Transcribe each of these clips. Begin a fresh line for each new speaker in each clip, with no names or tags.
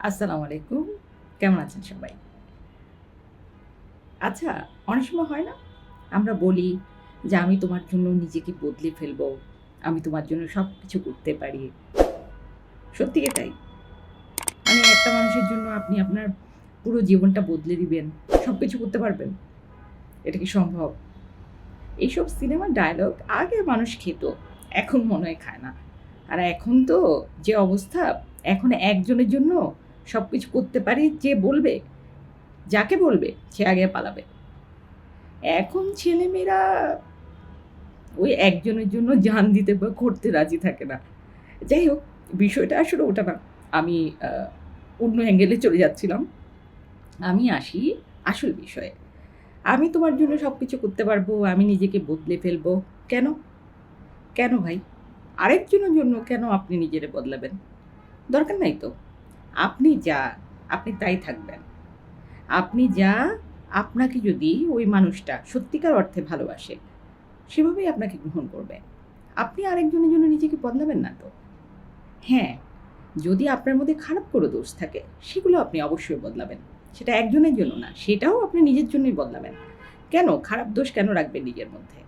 আসসালামু আলাইকুম। কেমন আছেন সবাই? আচ্ছা, অনেক সময় হয় না? আমরা বলি যে, "আমি তোমার জন্য নিজেকে বদলে ফেলবো। আমি তোমার জন্য সবকিছু করতে পারি।" সত্যি এটাই? মানে একটা মানুষের জন্য আপনি আপনার পুরো জীবনটা বদলে দিবেন, সবকিছু করতে পারবেন? এটা কি সম্ভব? এইসব সিনেমার ডায়ালগ আগে মানুষ খেত, এখন মনে হয় খায় না। আর এখন তো যে অবস্থা, এখন একজনের জন্য সবকিছু করতে পারি, যে বলবে, যাকে বলবে সে আগে পালাবে। এখন ছেলেমেয়েরা ওই একজনের জন্য জান দিতে বা করতে রাজি থাকে না। যাই হোক, বিষয়টা আসলে ওটা না। আমি আ অন্য অ্যাঙ্গেলে চলে যাচ্ছিলাম। আমি আসি আসল বিষয়ে। আমি তোমার জন্য সবকিছু করতে পারবো, আমি নিজেকে বদলে ফেলবো। কেন? কেন ভাই? আরেকজনের জন্য কেন আপনি নিজেরে বদলাবেন? দরকার নাই তো। আপনি যা, আপনি তাই থাকবেন। আপনি যা, আপনাকে যদি ওই মানুষটা সত্যিকার অর্থে ভালোবাসে, সেভাবেই আপনাকে গ্রহণ করবে। আপনি আরেকজনের জন্য নিজেকে বদলাবেন না তো। হ্যাঁ, যদি আপনার মধ্যে খারাপ কোনো দোষ থাকে, সেগুলো আপনি অবশ্যই বদলাবেন। সেটা একজনের জন্য না, সেটাও আপনি নিজের জন্যই বদলাবেন। কেন? খারাপ দোষ কেন রাখবেন নিজের মধ্যে?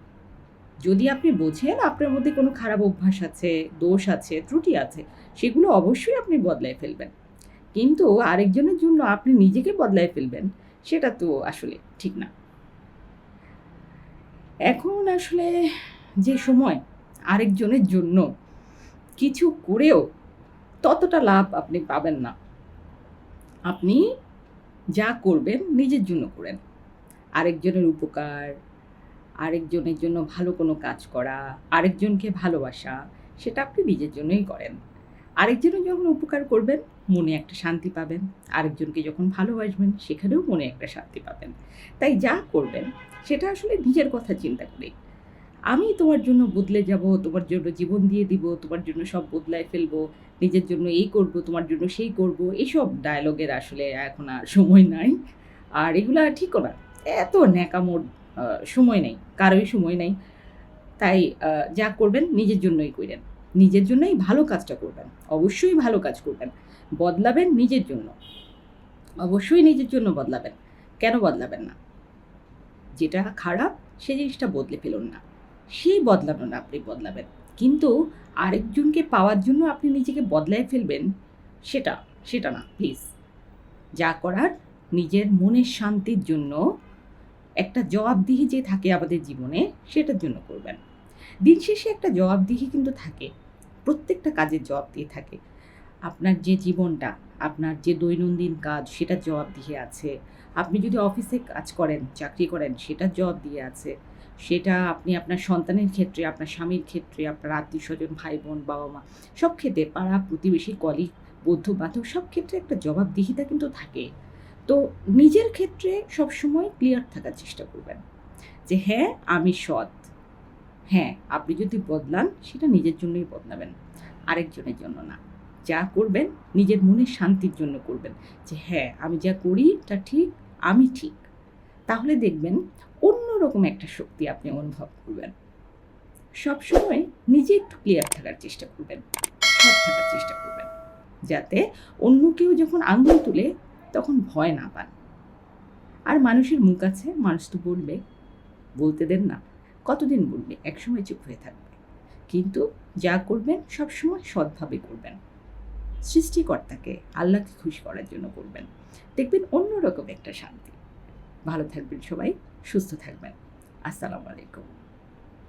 যদি আপনি বোঝেন আপনার মধ্যে কোনো খারাপ অভ্যাস আছে, দোষ আছে, ত্রুটি আছে, সেগুলো অবশ্যই আপনি বদলায় ফেলবেন। কিন্তু আরেকজনের জন্য আপনি নিজেকে বদলায় ফেলবেন, সেটা তো আসলে ঠিক না। এখন আসলে যে সময় আরেকজনের জন্য কিছু করেও ততটা লাভ আপনি পাবেন না। আপনি যা করবেন নিজের জন্য করেন। আরেকজনের উপকার, আরেকজনের জন্য ভালো কোনো কাজ করা, আরেকজনকে ভালোবাসা, সেটা আপনি নিজের জন্যই করেন। আরেকজনের যখন উপকার করবেন, মনে একটা শান্তি পাবেন। আরেকজনকে যখন ভালোবাসবেন, সেখানেও মনে একটা শান্তি পাবেন। তাই যা করবেন, সেটা আসলে নিজের কথা চিন্তা করে। আমি তোমার জন্য বদলে যাব, তোমার জন্য জীবন দিয়ে দিব, তোমার জন্য সব বদলায় ফেলবো, নিজের জন্য এই করব, তোমার জন্য সেই করব। এসব ডায়ালগের আসলে এখন আর সময় নাই। আর এগুলা ঠিকও না। এত ন্যাকামোর আ সময় নেই। কারোই সময় নেই। তাই যা করবেন নিজের জন্যই কইরেন। নিজের জন্যই ভালো কাজটা করবেন। অবশ্যই ভালো কাজ করবেন। বদলাবেন নিজের জন্য। অবশ্যই নিজের জন্য বদলাবেন। কেন বদলাবেন না? যেটা খারাপ সে জিনিসটা বদলে ফেলুন না। সেই বদলানো না, আপনি বদলাবেন। কিন্তু আরেকজনকে পাওয়ার জন্য আপনি নিজেকে বদলায় ফেলবেন, সেটা, সেটা না প্লিজ। যা করার নিজের মনের শান্তির জন্য, একটা জবাবদিহি যে থাকে আমাদের জীবনে, সেটার জন্য করবেন। দিন শেষে একটা জবাবদিহি কিন্তু থাকে। প্রত্যেকটা কাজের জবাবদিহি থাকে। আপনার যে জীবনটা, আপনার যে দৈনন্দিন কাজ সেটার জবাবদিহি আছে। আপনি যদি অফিসে কাজ করেন, চাকরি করেন সেটার জবাবদিহি আছে। সেটা আপনি আপনার সন্তানের ক্ষেত্রে, আপনার স্বামীর ক্ষেত্রে, আপনার আত্মীয়স্বজন, ভাই-বোন, বাবা-মা সব ক্ষেত্রে পাড়া, প্রতিবেশী, কলিগ, বন্ধু-বান্ধব সব ক্ষেত্রে একটা জবাবদিহিতা কিন্তু থাকে। তো নিজের ক্ষেত্রে সবসময় ক্লিয়ার থাকার চেষ্টা করবেন। যে হ্যাঁ, আমি সৎ। হ্যাঁ, আপনি যদি বদলান সেটা নিজের জন্যই বদলাবেন। আরেকজনের জন্য না। যা করবেন নিজের মনের শান্তির জন্য করবেন। যে হ্যাঁ, আমি যা করি তা ঠিক, আমি ঠিক। তাহলে দেখবেন অন্যরকম একটা শক্তি আপনি অনুভব করবেন। সবসময় নিজে একটু ক্লিয়ার থাকার চেষ্টা করবেন। সৎ থাকার চেষ্টা করবেন। যাতে অন্য কেউ যখন আঙুল তুলে তখন ভয় না পান। আর মানুষের মুখ আছে, মানুষ তো বলবে। বলতে দেন না। কতদিন বলবে? একসময় চুপ হয়ে থাকবে। কিন্তু যা করবেন সবসময় সৎভাবে করবেন। সৃষ্টিকর্তাকে, আল্লাহকে খুশি করার জন্য করবেন। দেখবেন অন্যরকম একটা শান্তি। ভালো থাকবেন সবাই, সুস্থ থাকবেন। আসসালামু আলাইকুম।